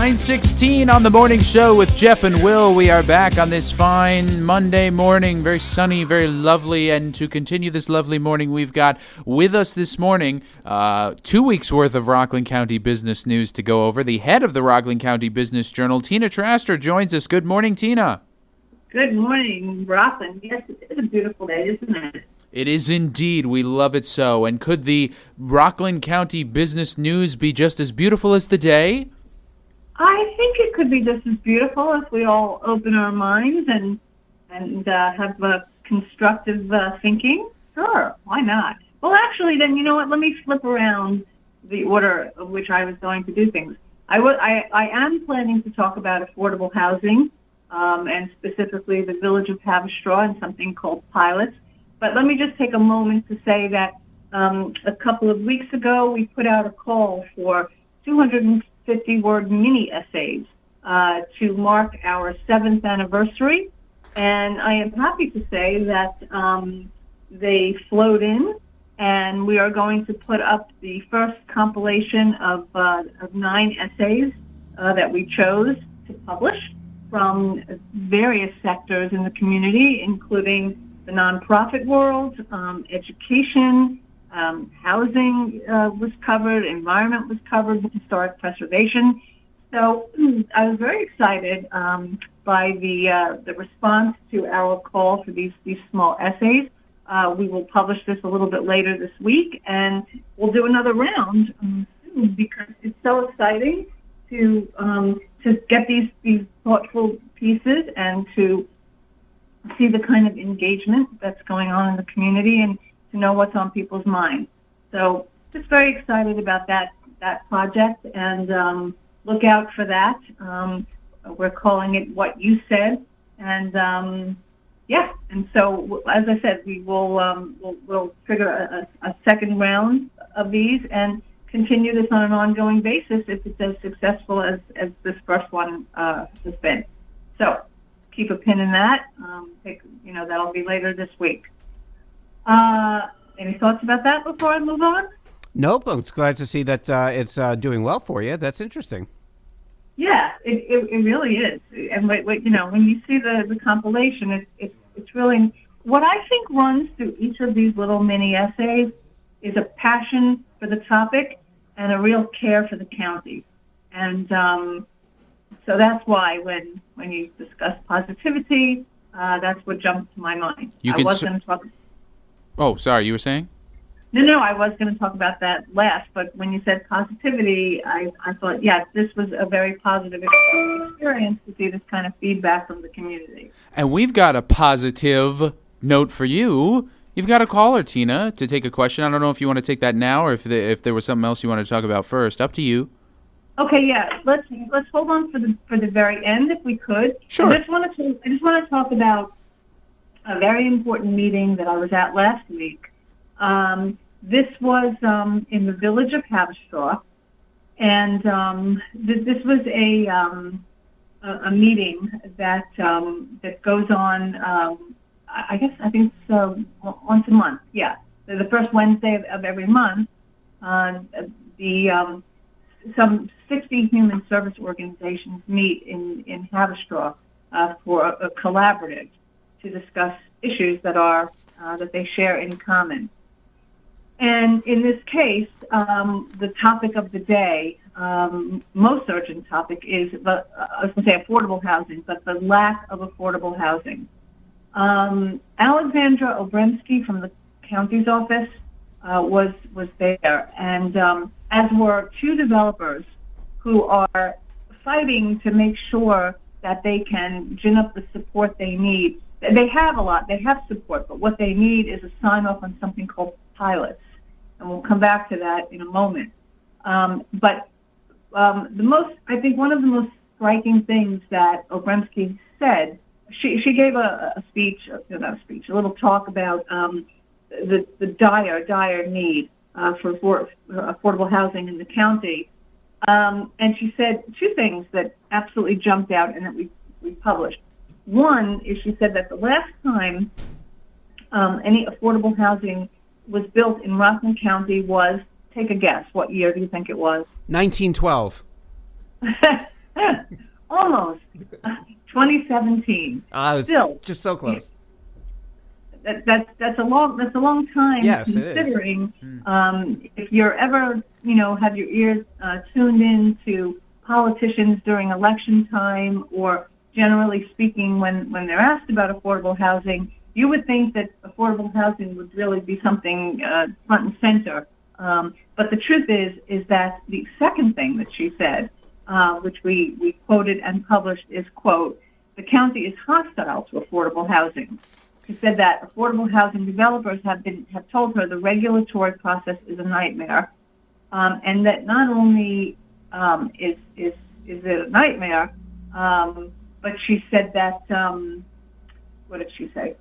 9:16 on the morning show with Jeff and Will. We are back on this fine Monday morning, very sunny, very lovely. And to continue this lovely morning, we've got with us this morning 2 weeks worth of Rockland County business news to go over. The head of the Rockland County Business Journal, Tina Traster, joins us. Good morning, Tina. Good morning, Rockland. Yes, it's a beautiful day, isn't it? It is indeed. We love it so. And could the Rockland County business news be just as beautiful as the day? I think it could be just as beautiful if we all open our minds and have constructive thinking. Sure, why not? Well, actually, then, you know what? Let me flip around the order of which I was going to do things. I am planning to talk about affordable housing and specifically the village of Haverstraw and something called pilots. But let me just take a moment to say that a couple of weeks ago, we put out a call for 250-word mini essays to mark our 7th anniversary. And I am happy to say that they flowed in, and we are going to put up the first compilation of 9 essays that we chose to publish from various sectors in the community, including the nonprofit world, education, housing was covered, environment was covered, historic preservation. So I was very excited by the response to our call for these small essays. We will publish this a little bit later this week, and we'll do another round soon because it's so exciting to get these thoughtful pieces and to see the kind of engagement that's going on in the community and to know what's on people's minds. So just very excited about that project, and look out for that. We're calling it What You Said, and and so as I said, we will we'll trigger a second round of these and continue this on an ongoing basis if it's as successful as this first one has been. So keep a pin in that. That'll be later this week. Any thoughts about that before I move on? Nope. I'm glad to see that it's doing well for you. That's interesting. Yeah, it really is. And when you see the compilation, it's really what I think runs through each of these little mini essays is a passion for the topic and a real care for the county. And so that's why when you discuss positivity, that's what jumped to my mind. Oh, sorry, you were saying? No, I was going to talk about that last, but when you said positivity, I thought, yeah, this was a very positive experience to see this kind of feedback from the community. And we've got a positive note for you. You've got a caller, Tina, to take a question. I don't know if you want to take that now or if there was something else you want to talk about first. Up to you. Okay, yeah. Let's hold on for the very end if we could. Sure. I just want to talk about a very important meeting that I was at last week. This was in the village of Haverstraw, and this was a meeting that goes on. I think it's once a month. Yeah, the first Wednesday of every month. Some 60 human service organizations meet in Haverstraw for a collaborative to discuss issues that they share in common. And in this case, the topic of the day, most urgent topic, is I was going to say affordable housing, but the lack of affordable housing. Alexandra Obremski from the county's office was there, and as were 2 developers who are fighting to make sure that they can gin up the support they need. They have a lot. They have support, but what they need is a sign-off on something called pilots, and we'll come back to that in a moment. But I think one of the most striking things that Obremski said, she gave a little talk about the dire need for affordable housing in the county. And she said 2 things that absolutely jumped out and that we published. One is she said that the last time any affordable housing was built in Rockland County was, take a guess, what year do you think it was? 1912. Almost. 2017. I was Still, just so close. that's a long time. Yes, it is. Considering if you're ever have your ears tuned in to politicians during election time, or generally speaking when they're asked about affordable housing, you would think that affordable housing would really be something front and center. But the truth is that the second thing that she said, which we quoted and published, is, quote, "The county is hostile to affordable housing." She said that affordable housing developers have told her the regulatory process is a nightmare, and that not only is it a nightmare, but she said that what did she say?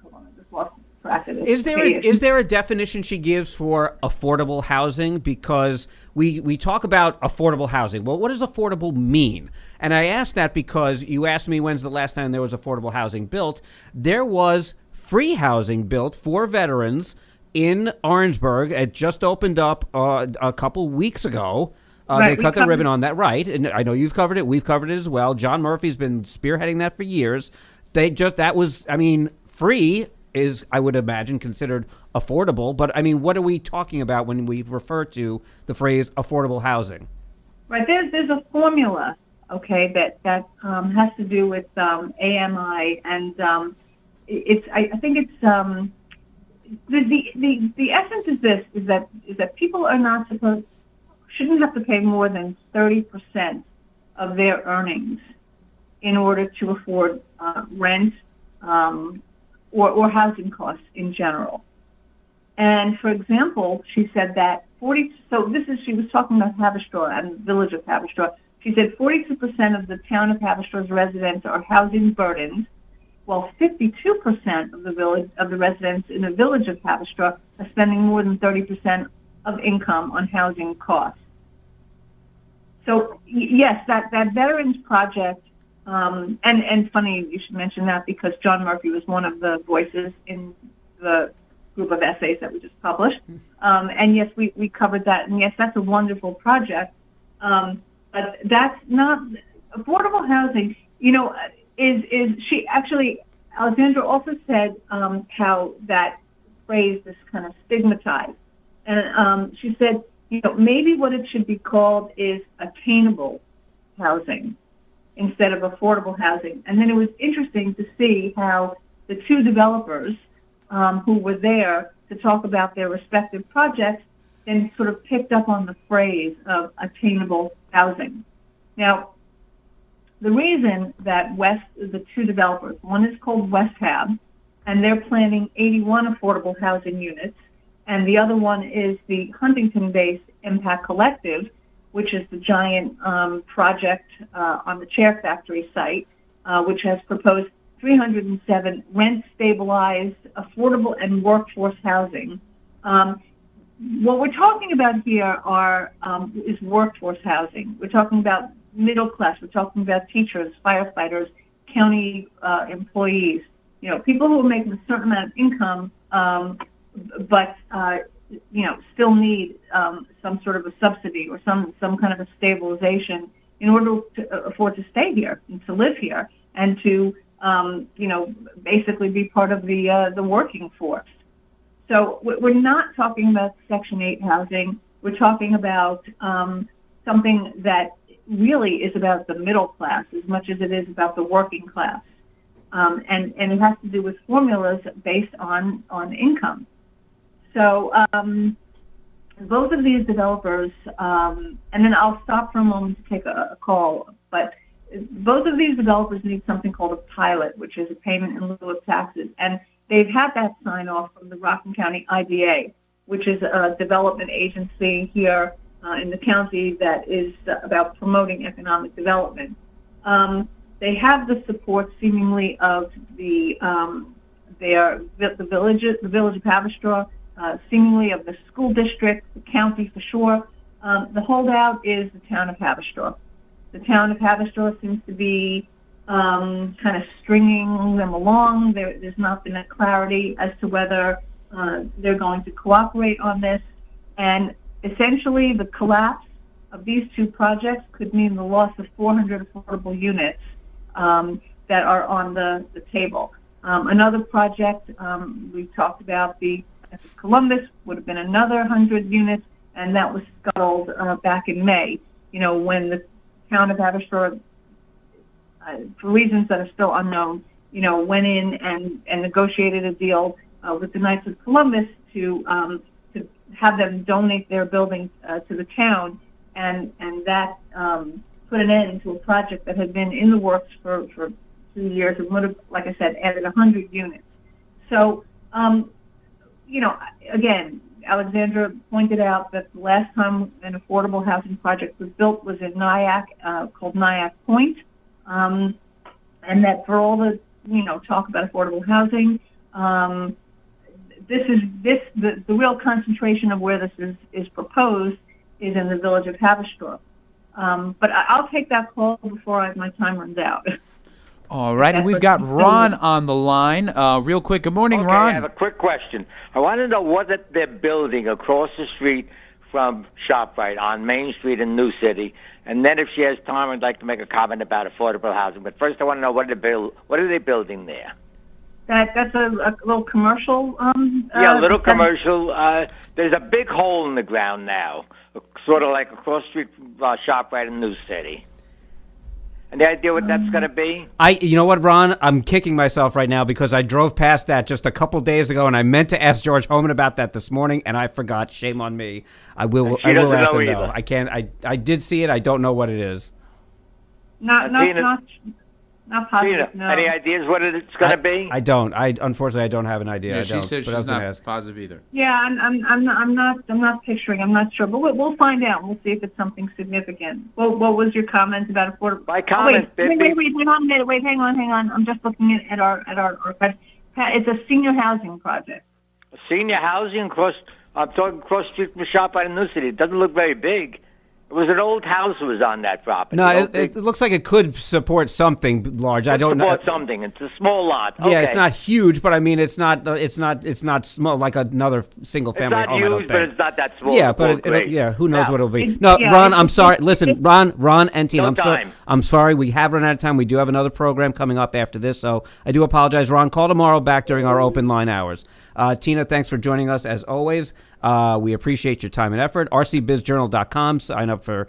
Hold on, I just lost track of this. Is there a definition she gives for affordable housing? Because we talk about affordable housing. Well, what does affordable mean? And I asked that because you asked me when's the last time there was affordable housing built. There was free housing built for veterans in Orangeburg. It just opened up a couple weeks ago. Right, they cut the ribbon on that, right? And I know you've covered it. We've covered it as well. John Murphy's been spearheading that for years. Free is, I would imagine, considered affordable. But, I mean, what are we talking about when we refer to the phrase affordable housing? Right, there's a formula, okay, that has to do with AMI, and I think it's the essence is this: is that people are not shouldn't have to pay more than 30% of their earnings in order to afford rent or housing costs in general. And for example, she said that she was talking about Haverstraw and the village of Haverstraw. She said 42% of the town of Haverstraw's residents are housing burdened, while 52% of the residents in the village of Haverstraw are spending more than 30% of income on housing costs. So yes, that Veterans Project, and funny you should mention that, because John Murphy was one of the voices in the group of essays that we just published. And yes, we covered that, and yes, that's a wonderful project. But that's not affordable housing. Is she actually? Alexandra also said how that phrase is kind of stigmatized, and she said, maybe what it should be called is attainable housing instead of affordable housing. And then it was interesting to see how the two developers who were there to talk about their respective projects then sort of picked up on the phrase of attainable housing. Now, the reason that the two developers, one is called West Hab, and they're planning 81 affordable housing units, and the other one is the Huntington-based Impact Collective, which is the giant project on the Chair Factory site, which has proposed 307 rent-stabilized, affordable, and workforce housing. What we're talking about here is workforce housing. We're talking about middle class. We're talking about teachers, firefighters, county employees. People who are making a certain amount of income, but still need some sort of a subsidy or some kind of a stabilization in order to afford to stay here and to live here and to basically be part of the working force. So we're not talking about Section 8 housing. We're talking about something that really is about the middle class as much as it is about the working class. And it has to do with formulas based on income. So both of these developers, and then I'll stop for a moment to take a call, but both of these developers need something called a pilot, which is a payment in lieu of taxes. And they've had that sign off from the Rockland County IDA, which is a development agency here in the county that is about promoting economic development. They have the support seemingly of the village of Haverstraw, seemingly of the school district, the county for sure. The holdout is the town of Haverstraw. The town of Haverstraw seems to be kind of stringing them along. There's not been a clarity as to whether they're going to cooperate on this. And essentially the collapse of these two projects could mean the loss of 400 affordable units that are on the table. Another project we talked about, the Columbus, would have been another 100 units, and that was scuttled back in May, when the town of Haverstraw, for reasons that are still unknown, went in and negotiated a deal with the Knights of Columbus to have them donate their buildings to the town, and that put an end to a project that had been in the works for 2 years and would have, like I said, added 100 units. So, again, Alexandra pointed out that the last time an affordable housing project was built was in Nyack, called Nyack Point, and that for all the talk about affordable housing, the real concentration of where this is proposed is in the village of Haverstraw. But I'll take that call before my time runs out. All right, and we've got Ron on the line. Real quick, good morning, Okay, Ron. I have a quick question. I want to know what they're building across the street from ShopRite on Main Street in New City. And then if she has time, I'd like to make a comment about affordable housing. But first, I want to know what are they building there? That's a little commercial. Yeah, a little commercial. There's a big hole in the ground now, sort of like across the street from ShopRite in New City. Any idea what that's going to be? You know what, Ron? I'm kicking myself right now because I drove past that just a couple days ago, and I meant to ask George Homan about that this morning, and I forgot. Shame on me. I will ask him. No, I can't. I did see it. I don't know what it is. Not positive. Tina, No. any ideas what it's going to be? I don't. Unfortunately, I don't have an idea. Yeah, she says she's not positive either. Yeah, I'm not picturing. I'm not sure, but we'll find out. We'll see if it's something significant. What was your comment about affordable? My comment. Wait, hang on a minute. Wait, hang on. I'm just looking at our. It's a senior housing project. Senior housing I'm talking across the street from ShopRite in New City. It doesn't look very big. It was an old house that was on that property. No, it looks like it could support something large. I don't know. Support something. It's a small lot. Yeah, it's not huge, but I mean, it's not small like another single family home. It's not huge, but it's not that small. Yeah, but who knows what it'll be? Yeah, Ron, I'm sorry. Listen, Ron and Tina, No I'm sorry. We have run out of time. We do have another program coming up after this, so I do apologize. Ron, call tomorrow back during our open line hours. Tina, thanks for joining us as always. We appreciate your time and effort. rcbizjournal.com. Sign up for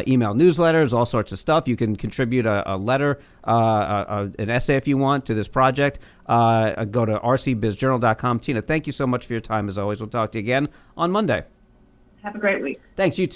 email newsletters, all sorts of stuff. You can contribute a letter, an essay if you want to this project. Go to rcbizjournal.com. Tina, thank you so much for your time as always. We'll talk to you again on Monday. Have a great week. Thanks, you too.